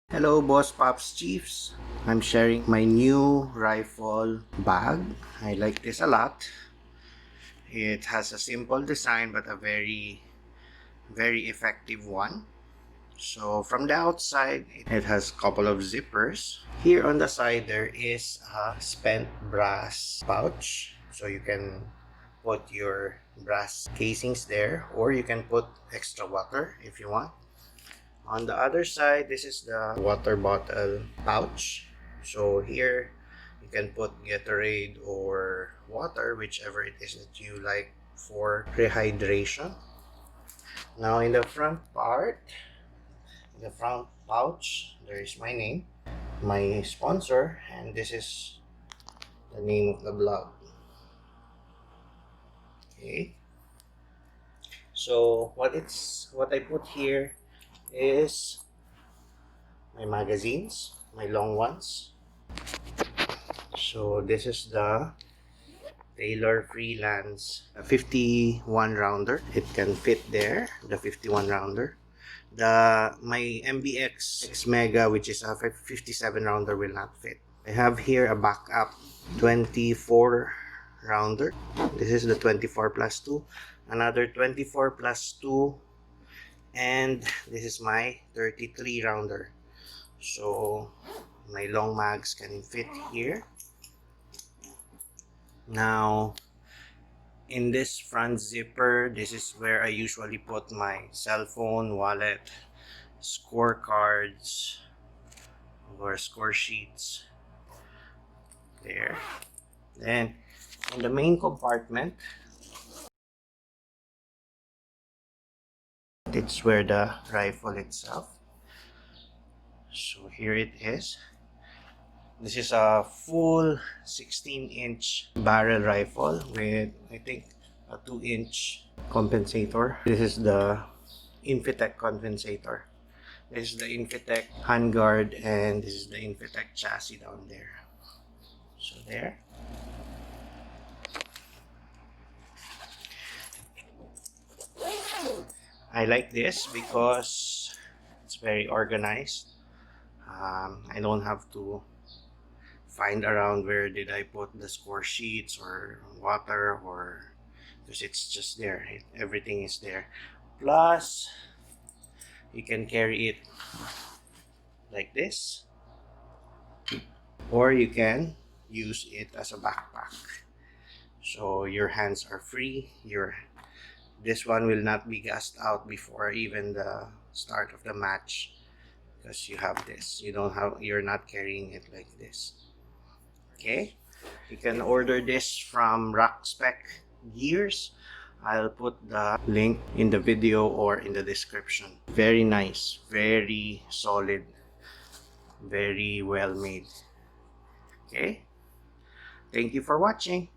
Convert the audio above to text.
Hello Boss Pops Chiefs. I'm sharing my new rifle bag. I like this a lot. It has a simple design but a very effective one. So from the outside, it has a couple of zippers. Here on the side there is a spent brass pouch. So you can put your brass casings there, or you can put extra water if you want. On the other side, this is the water bottle pouch. So here you can put Gatorade or water, whichever it is that you like for rehydration. Now in the front part, in the front pouch, there is my name, my sponsor, and this is the name of the blog. Okay. So what I put here is my magazines, my long ones. So this is the Taylor Freelance 51 rounder. It can fit there, the 51 rounder. My MBX X Mega, which is a 57 rounder, will not fit. I have here a backup 24 rounder. This is the 24 plus 2, another 24 plus 2, and this is my 33 rounder. So my long mags can fit here. Now in this front zipper, this is where I usually put my cell phone, wallet, scorecards, or score sheets there. Then in the main compartment, it's where the rifle itself. So here it is. This is a full 16-inch barrel rifle with, I think, a 2-inch compensator. This is the Infitech compensator. This is the Infitech handguard, and this is the Infitech chassis down there. So there. I like this because it's very organized. I don't have to find around where did I put the score sheets or water, or because it's just there. Everything is there. Plus, you can carry it like this, or you can use it as a backpack. So your hands are free. This one will not be gassed out before even the start of the match, because you have this. You're not carrying it like this. Okay, you can order this from Rockspec gears. I'll put the link in the video or in the description. Very nice, very solid, very well made. Okay, thank you for watching.